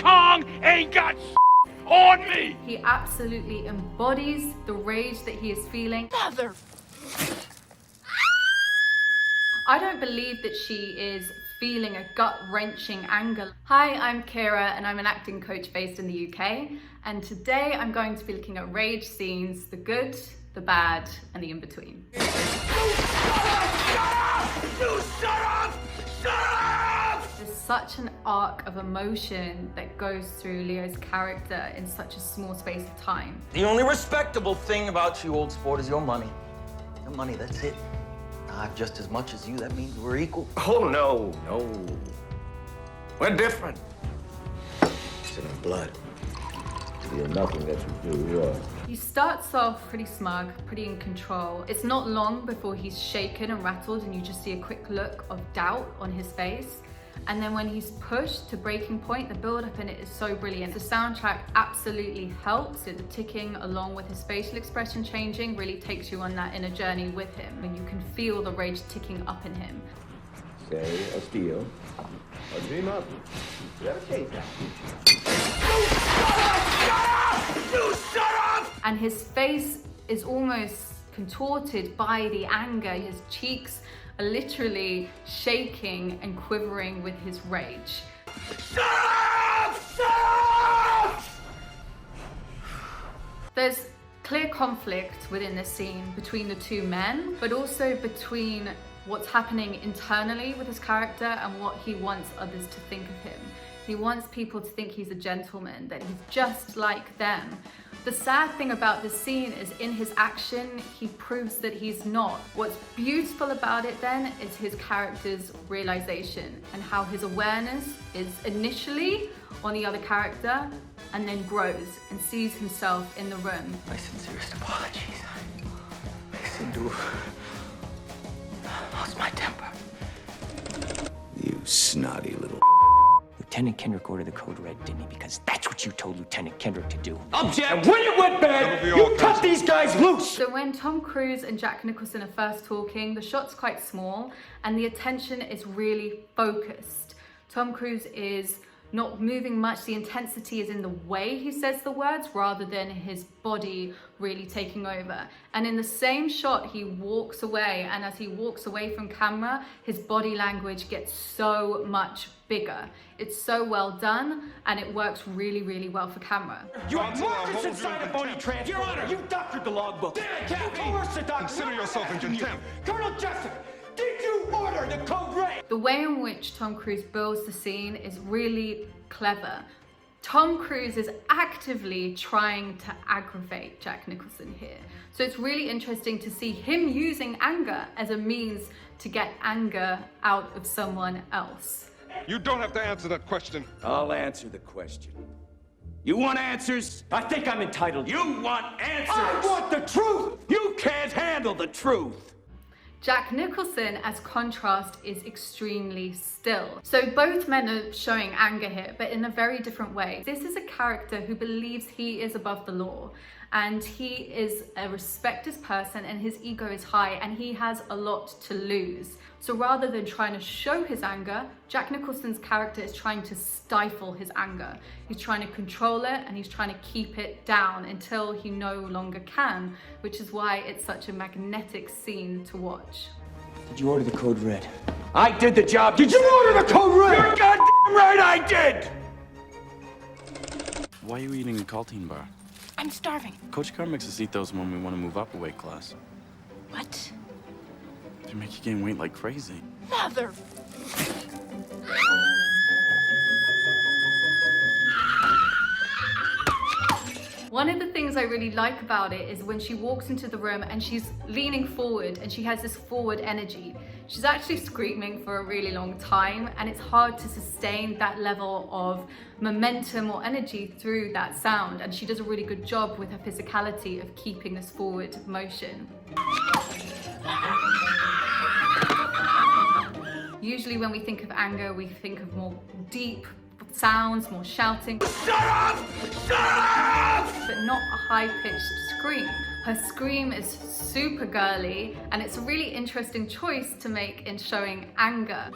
tongue ain't got on me! He absolutely embodies the rage that he is feeling. Mother... I don't believe that she is feeling a gut-wrenching anger. Hi, I'm Keira and I'm an acting coach based in the UK. And today I'm going to be looking at rage scenes, the good, the bad, and the in-between. You shut up! You shut up! Shut up! There's such an arc of emotion that goes through Leo's character in such a small space of time. The only respectable thing about you, old sport, is your money. Your money, that's it. I have just as much as you. That means we're equal. Oh, no. We're different. It's in our blood. You're nothing that you do, you are. He starts off pretty smug, pretty in control. It's not long before he's shaken and rattled and you just see a quick look of doubt on his face. And then when he's pushed to breaking point, the build-up in it is so brilliant. The soundtrack absolutely helps. The ticking along with his facial expression changing really takes you on that inner journey with him, and you can feel the rage ticking up in him. Say a steal, a dream up. You ever taste that? You shut up! And his face is almost contorted by the anger. His cheeks are literally shaking and quivering with his rage. Shut up! Shut up! There's clear conflict within this scene between the two men, but also between what's happening internally with his character and what he wants others to think of him. He wants people to think he's a gentleman, that he's just like them. The sad thing about this scene is in his action, he proves that he's not. What's beautiful about it then is his character's realization and how his awareness is initially on the other character and then grows and sees himself in the room. My sincerest apologies. I seem to have lost my temper. You snotty little. Lieutenant Kendrick ordered the code red, didn't he? Because that's what you told Lieutenant Kendrick to do. Object! And when it went bad, you cut these guys loose! So when Tom Cruise and Jack Nicholson are first talking, the shot's quite small and the attention is really focused. Tom Cruise is not moving much. The intensity is in the way he says the words rather than his body really taking over. And in the same shot, he walks away, and as he walks away from camera, his body language gets so much bigger. It's so well done, and it works really, really well for camera. You have markers inside a bony transfer. Your Honor, you doctored the logbook. Damn it, Captain! You coerced the doctor. Consider yourself in contempt. Colonel Jessup, did you order the code red? The way in which Tom Cruise builds the scene is really clever. Tom Cruise is actively trying to aggravate Jack Nicholson here. So it's really interesting to see him using anger as a means to get anger out of someone else. You don't have to answer that question. I'll answer the question. You want answers? I think I'm entitled. You want answers? I want the truth! You can't handle the truth! Jack Nicholson, as contrast, is extremely still. So both men are showing anger here, but in a very different way. This is a character who believes he is above the law, and he is a respected person, and his ego is high, and he has a lot to lose. So rather than trying to show his anger, Jack Nicholson's character is trying to stifle his anger. He's trying to control it, and he's trying to keep it down until he no longer can, which is why it's such a magnetic scene to watch. Did you order the code red? I did the job. Did you order the code red? You're goddamn right I did! Why are you eating in Caltine bar? I'm starving. Coach Carr makes us eat those when we want to move up a weight class. What? They make you gain weight like crazy. Mother... One of the things I really like about it is when she walks into the room and she's leaning forward and she has this forward energy. She's actually screaming for a really long time, and it's hard to sustain that level of momentum or energy through that sound, and she does a really good job with her physicality of keeping this forward motion. Usually when we think of anger, we think of more deep sounds, more shouting. Shut up! Shut up! But not a high-pitched scream. Her scream is super girly, and it's a really interesting choice to make in showing anger.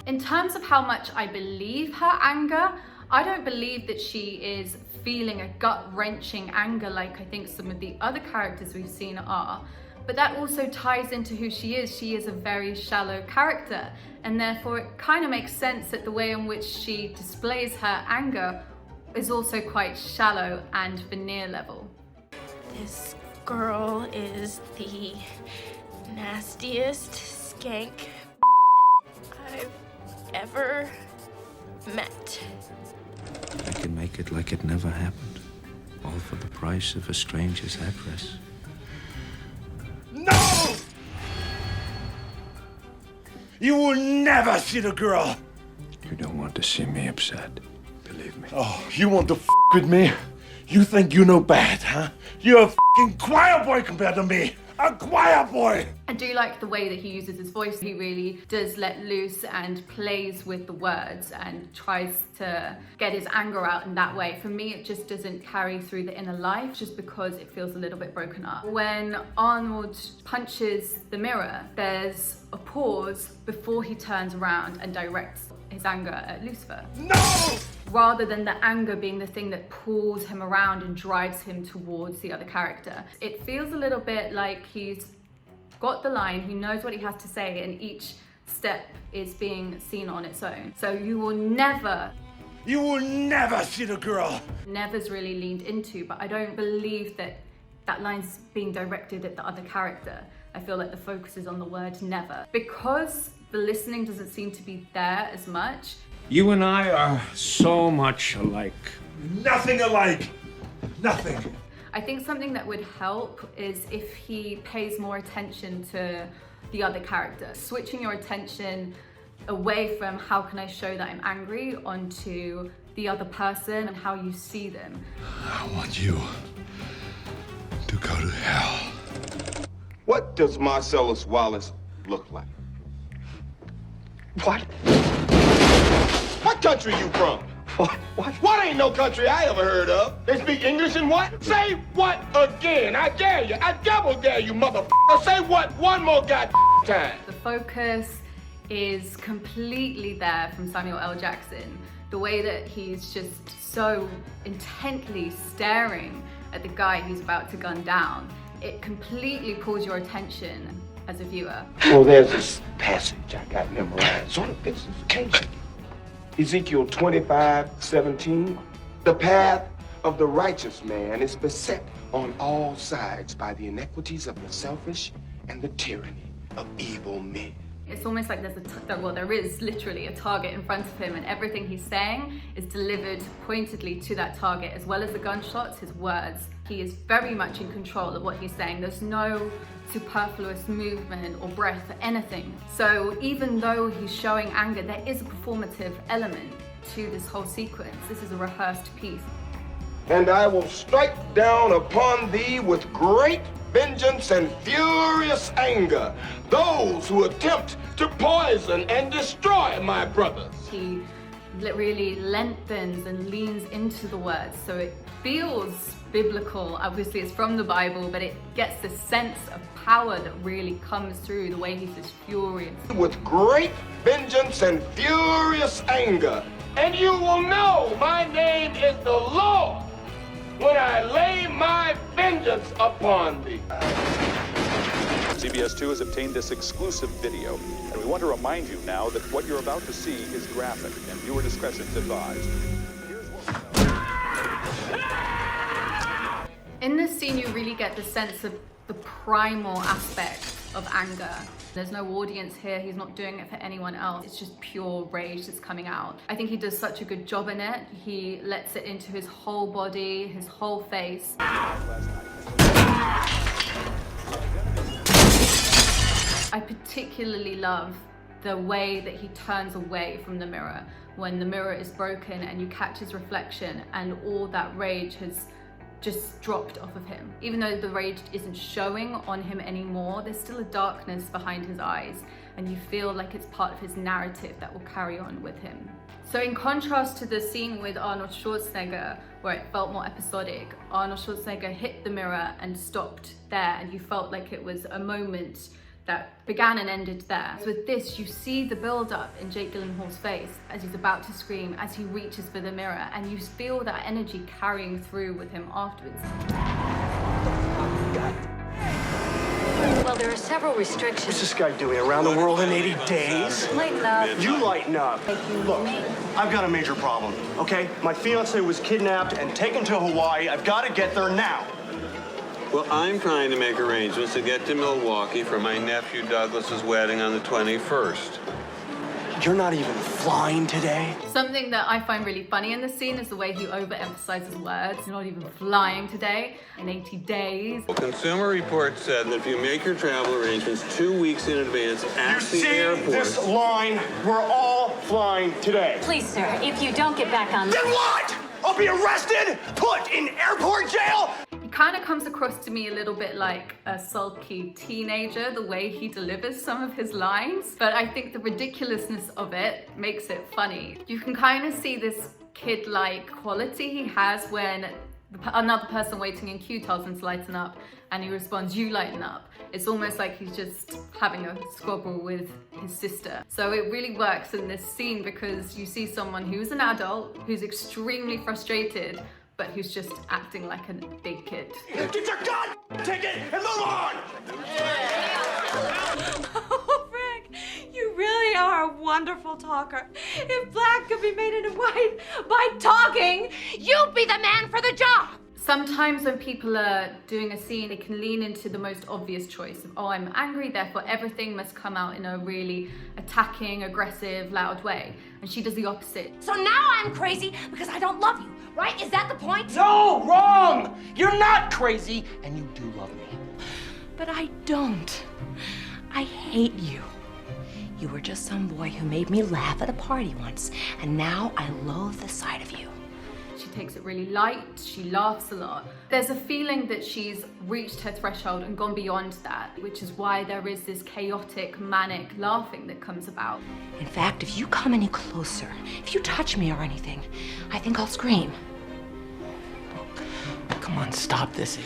In terms of how much I believe her anger, I don't believe that she is feeling a gut-wrenching anger like I think some of the other characters we've seen are. But that also ties into who she is. She is a very shallow character, and therefore it kind of makes sense that the way in which she displays her anger is also quite shallow and veneer level. This girl is the nastiest skank I've ever met. I can make it like it never happened, all for the price of a stranger's address. No! You will never see the girl. You don't want to see me upset, believe me. Oh, you want to f with me? You think you know bad, huh? You're a f***ing choir boy compared to me. A choir boy! I do like the way that he uses his voice. He really does let loose and plays with the words and tries to get his anger out in that way. For me, it just doesn't carry through the inner life just because it feels a little bit broken up. When Arnold punches the mirror, there's a pause before he turns around and directs his anger at Lucifer. No! Rather than the anger being the thing that pulls him around and drives him towards the other character. It feels a little bit like he's got the line, he knows what he has to say, and each step is being seen on its own. So you will never see the girl. Never's really leaned into, but I don't believe that that line's being directed at the other character. I feel like the focus is on the word never. Because the listening doesn't seem to be there as much. You and I are so much alike. Nothing alike. Nothing. I think something that would help is if he pays more attention to the other character. Switching your attention away from how can I show that I'm angry onto the other person and how you see them. I want you to go to hell. What does Marcellus Wallace look like? What? What country you from? What ain't no country I ever heard of? They speak English and what? Say what again? I dare you. I double dare you, motherfucker. Say what one more goddamn time. The focus is completely there from Samuel L. Jackson. The way that he's just so intently staring at the guy he's about to gun down, it completely pulls your attention as a viewer. Well, there's this passage I got memorized, sort of fits this occasion. Ezekiel 25:17. The path of the righteous man is beset on all sides by the iniquities of the selfish and the tyranny of evil men. It's almost like there is literally a target in front of him, and everything he's saying is delivered pointedly to that target, as well as the gunshots, his words. He is very much in control of what he's saying. There's no superfluous movement or breath or anything. So even though he's showing anger, there is a performative element to this whole sequence. This is a rehearsed piece. And I will strike down upon thee with great vengeance and furious anger those who attempt to poison and destroy my brothers. He really lengthens and leans into the words, so it feels biblical. Obviously it's from the Bible, but it gets this sense of power that really comes through the way he's just furious. With great vengeance and furious anger, and you will know my name is the Lord when I lay my vengeance upon thee. CBS 2 has obtained this exclusive video, and we want to remind you now that what you're about to see is graphic, and viewer discretion is advised. In this scene, you really get the sense of the primal aspect of anger. There's no audience here, he's not doing it for anyone else. It's just pure rage that's coming out. I think he does such a good job in it. He lets it into his whole body, his whole face. I particularly love the way that he turns away from the mirror when the mirror is broken and you catch his reflection and all that rage has just dropped off of him. Even though the rage isn't showing on him anymore, there's still a darkness behind his eyes, and you feel like it's part of his narrative that will carry on with him. So in contrast to the scene with Arnold Schwarzenegger, where it felt more episodic, Arnold Schwarzenegger hit the mirror and stopped there, and you felt like it was a moment that began and ended there. So with this, you see the build-up in Jake Gyllenhaal's face as he's about to scream, as he reaches for the mirror, and you feel that energy carrying through with him afterwards. Well, there are several restrictions. What's this guy doing? Around the world in 80 days? Lighten up. You lighten up. Look, I've got a major problem, okay? My fiance was kidnapped and taken to Hawaii. I've got to get there now. Well, I'm trying to make arrangements to get to Milwaukee for my nephew Douglas's wedding on the 21st. You're not even flying today? Something that I find really funny in this scene is the way he overemphasizes words. You're not even flying today, in 80 days. Well, Consumer Reports said that if you make your travel arrangements 2 weeks in advance at the airport... this line? We're all flying today. Please, sir, if you don't get back on... Then what? I'll be arrested? Put in airport jail? He kind of comes across to me a little bit like a sulky teenager, the way he delivers some of his lines. But I think the ridiculousness of it makes it funny. You can kind of see this kid-like quality he has when another person waiting in queue tells him to lighten up and he responds, "You lighten up." It's almost like he's just having a squabble with his sister. So it really works in this scene because you see someone who's an adult, who's extremely frustrated, but who's just acting like a big kid. Get your gun, take it, and move on! Oh, Frank, you really are a wonderful talker. If black could be made into white by talking, you'd be the man for the job. Sometimes when people are doing a scene, they can lean into the most obvious choice of, oh, I'm angry, therefore everything must come out in a really attacking, aggressive, loud way. And she does the opposite. So now I'm crazy because I don't love you, right? Is that the point? No, wrong! You're not crazy, and you do love me. But I don't. I hate you. You were just some boy who made me laugh at a party once, and now I loathe the sight of you. She takes it really light, she laughs a lot. There's a feeling that she's reached her threshold and gone beyond that, which is why there is this chaotic, manic laughing that comes about. In fact, if you come any closer, if you touch me or anything, I think I'll scream. Come on, stop this.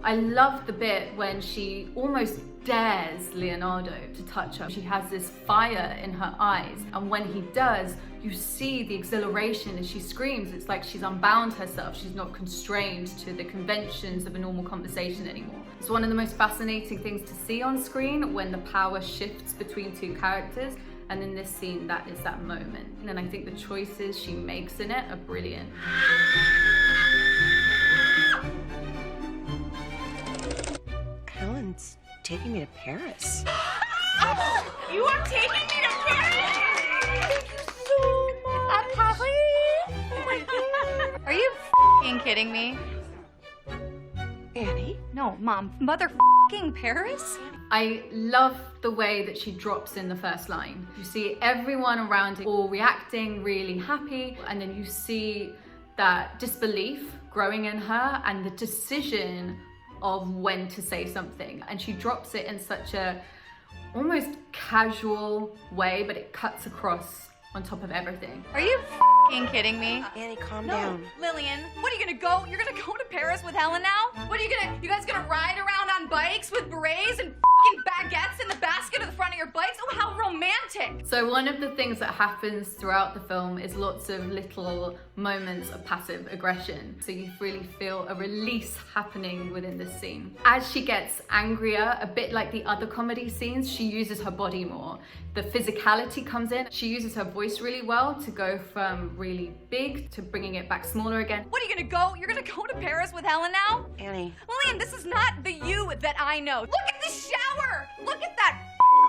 I love the bit when she almost dares Leonardo to touch her. She has this fire in her eyes, and when he does, you see the exhilaration as she screams. It's like she's unbound herself. She's not constrained to the conventions of a normal conversation anymore. It's one of the most fascinating things to see on screen when the power shifts between two characters, and in this scene, that is that moment. And I think the choices she makes in it are brilliant. Helen's taking me to Paris. You are taking me to Paris? Thank you so much. Paris? Are you f***ing kidding me? Annie? No, Mom. Mother f***ing Paris? I love the way that she drops in the first line. You see everyone around it all reacting really happy, and then you see that disbelief growing in her and the decision of when to say something. And she drops it in such a almost casual way, but it cuts across on top of everything. Are you f***ing kidding me? Annie, calm No, down. Lillian, what are you gonna go? You're gonna go to Paris with Helen now? What are you guys gonna ride around on bikes with berets and f***ing baguettes in the basket of the front of your bikes? Oh, how romantic. So one of the things that happens throughout the film is lots of little moments of passive aggression. So you really feel a release happening within this scene. As she gets angrier, a bit like the other comedy scenes, she uses her body more. The physicality comes in. She uses her voice really well to go from really big to bringing it back smaller again. What are you gonna go? You're gonna go to Paris with Helen now? Annie. Lillian, this is not the you that I know. Look at the shower! Look at that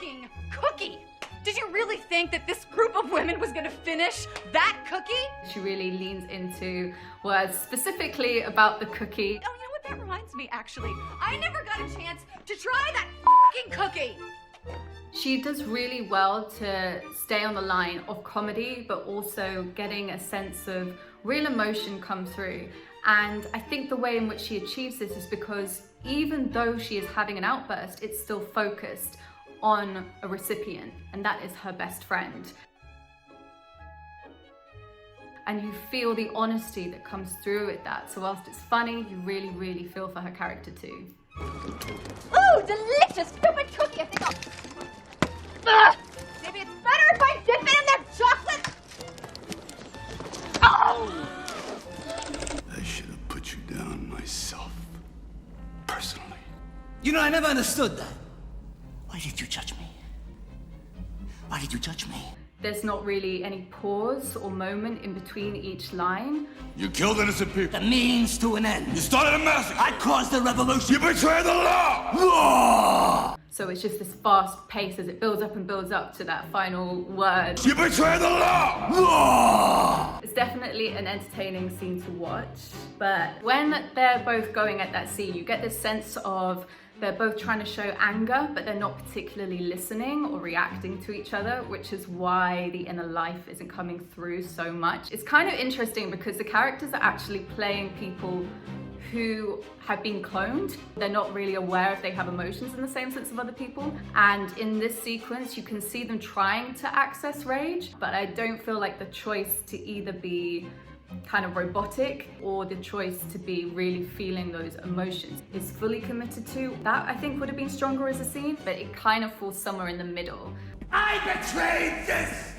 f***ing cookie! Did you really think that this group of women was gonna finish that cookie? She really leans into words specifically about the cookie. Oh, you know what? That reminds me, actually. I never got a chance to try that f***ing cookie! She does really well to stay on the line of comedy, but also getting a sense of real emotion come through. And I think the way in which she achieves this is because even though she is having an outburst, it's still focused on a recipient, and that is her best friend. And you feel the honesty that comes through with that. So whilst it's funny, you really, really feel for her character too. Ooh, delicious stupid cookie. I think I'll... Maybe it's better if I dip it in that chocolate. Oh! I should have put you down myself. Personally. You know, I never understood that. Why did you judge me? Why did you judge me? There's not really any pause or moment in between each line. You killed innocent people. The means to an end. You started a massacre. I caused the revolution. You betrayed the law. So it's just this fast pace as it builds up and builds up to that final word. You betrayed the law. It's definitely an entertaining scene to watch, but when they're both going at that scene, you get this sense of they're both trying to show anger, but they're not particularly listening or reacting to each other, which is why the inner life isn't coming through so much. It's kind of interesting because the characters are actually playing people who have been cloned. They're not really aware if they have emotions in the same sense of other people. And in this sequence, you can see them trying to access rage, but I don't feel like the choice to either be kind of robotic or the choice to be really feeling those emotions is fully committed to. That I think would have been stronger as a scene, but it kind of falls somewhere in the middle. I betrayed this!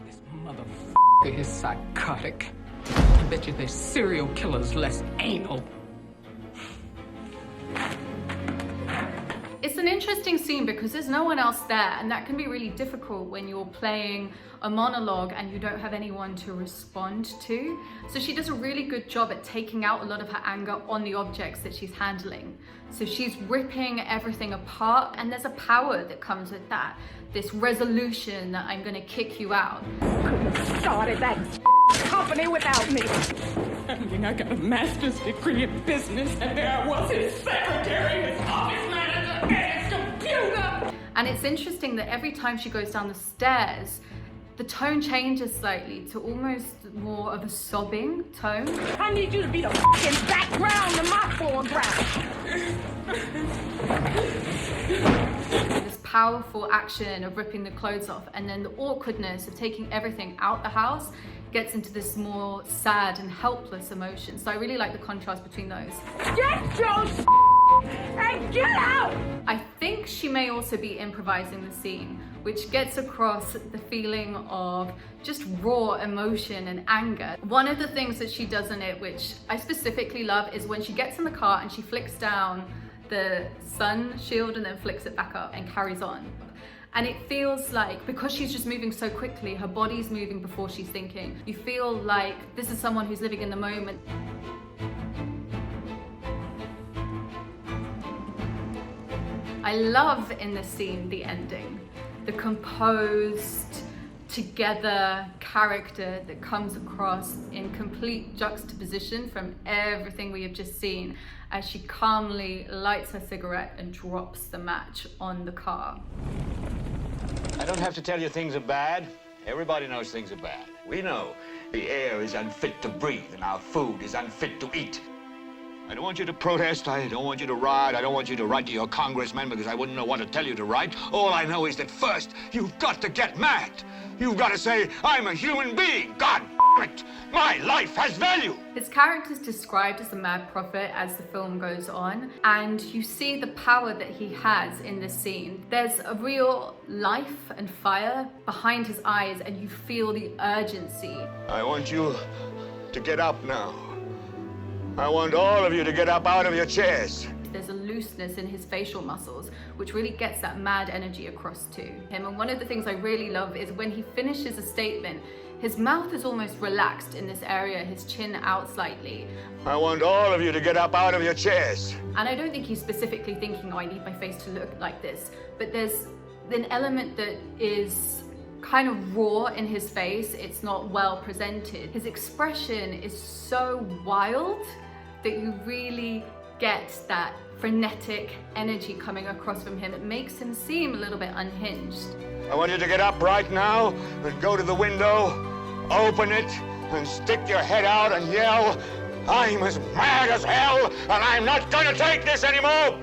This motherfucker is psychotic. I bet you there's serial killers less anal. It's an interesting scene because there's no one else there, and that can be really difficult when you're playing a monologue and you don't have anyone to respond to. So she does a really good job at taking out a lot of her anger on the objects that she's handling. So she's ripping everything apart, and there's a power that comes with that. This resolution that I'm gonna kick you out. Couldn't have started that company without me. I mean, I got a master's degree in business, and there I was, his secretary, his office manager, and his computer. And it's interesting that every time she goes down the stairs, the tone changes slightly to almost more of a sobbing tone. I need you to be the fucking background to my foreground. This powerful action of ripping the clothes off, and then the awkwardness of taking everything out the house gets into this more sad and helpless emotion. So I really like the contrast between those. Get your and get out! I think she may also be improvising the scene, which gets across the feeling of just raw emotion and anger. One of the things that she does in it, which I specifically love, is when she gets in the car and she flicks down the sun shield and then flicks it back up and carries on. And it feels like, because she's just moving so quickly, her body's moving before she's thinking. You feel like this is someone who's living in the moment. I love in this scene the ending. The composed, together character that comes across in complete juxtaposition from everything we have just seen as she calmly lights her cigarette and drops the match on the car. I don't have to tell you things are bad. Everybody knows things are bad. We know the air is unfit to breathe and our food is unfit to eat. I don't want you to protest. I don't want you to riot. I don't want you to write to your congressman because I wouldn't know what to tell you to write. All I know is that first, you've got to get mad. You've got to say, I'm a human being. God damn it. My life has value. His character is described as a mad prophet as the film goes on, and you see the power that he has in this scene. There's a real life and fire behind his eyes, and you feel the urgency. I want you to get up now. I want all of you to get up out of your chairs. There's a looseness in his facial muscles, which really gets that mad energy across to him. And one of the things I really love is when he finishes a statement, his mouth is almost relaxed in this area, his chin out slightly. I want all of you to get up out of your chairs. And I don't think he's specifically thinking, oh, I need my face to look like this. But there's an element that is kind of raw in his face. It's not well presented. His expression is so wild that you really get that frenetic energy coming across from him. It makes him seem a little bit unhinged. I want you to get up right now and go to the window, open it, and stick your head out and yell, I'm as mad as hell, and I'm not gonna take this anymore!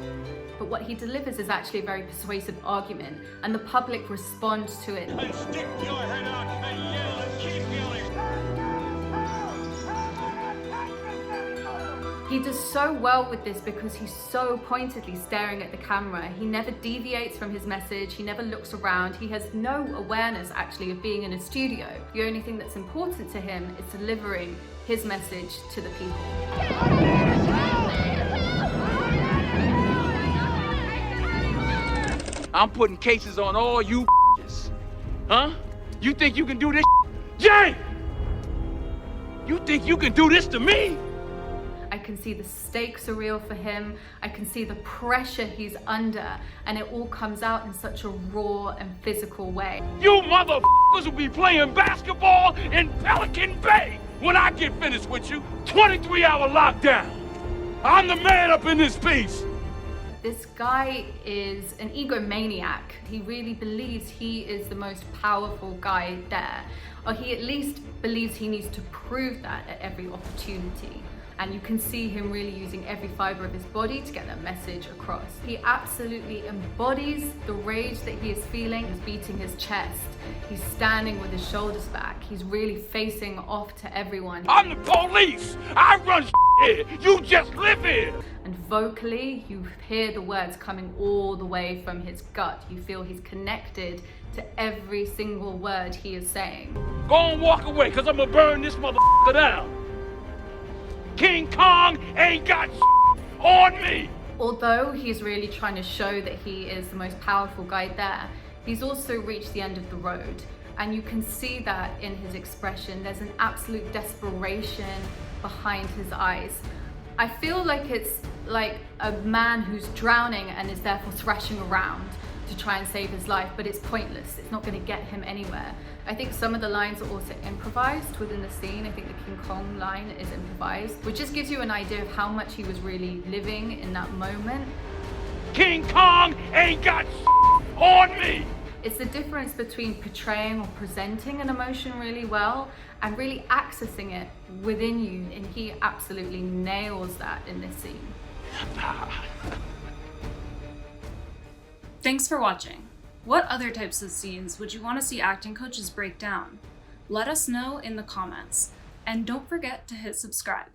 But what he delivers is actually a very persuasive argument, and the public responds to it. And stick your head out and yell and keep yelling. He does so well with this because he's so pointedly staring at the camera. He never deviates from his message, he never looks around, he has no awareness actually of being in a studio. The only thing that's important to him is delivering his message to the people. I'm putting cases on all you huh? You think you can do this? Jay! You think you can do this to me? I can see the stakes are real for him. I can see the pressure he's under, and it all comes out in such a raw and physical way. You motherfuckers will be playing basketball in Pelican Bay when I get finished with you. 23-hour lockdown. I'm the man up in this piece. This guy is an egomaniac. He really believes he is the most powerful guy there, or he at least believes he needs to prove that at every opportunity. And you can see him really using every fiber of his body to get that message across. He absolutely embodies the rage that he is feeling. He's beating his chest. He's standing with his shoulders back. He's really facing off to everyone. I'm the police. I run here. You just live here. And vocally, you hear the words coming all the way from his gut. You feel he's connected to every single word he is saying. Go and walk away, because I'm going to burn this motherfucker down. King Kong ain't got on me. Although he's really trying to show that he is the most powerful guy there, he's also reached the end of the road. And you can see that in his expression. There's an absolute desperation behind his eyes. I feel like it's like a man who's drowning and is therefore thrashing around to try and save his life, but it's pointless. It's not going to get him anywhere. I think some of the lines are also improvised within the scene. I think the King Kong line is improvised, which just gives you an idea of how much he was really living in that moment. King Kong ain't got on me. It's the difference between portraying or presenting an emotion really well and really accessing it within you, and he absolutely nails that in this scene. Thanks for watching. What other types of scenes would you want to see acting coaches break down? Let us know in the comments, and don't forget to hit subscribe.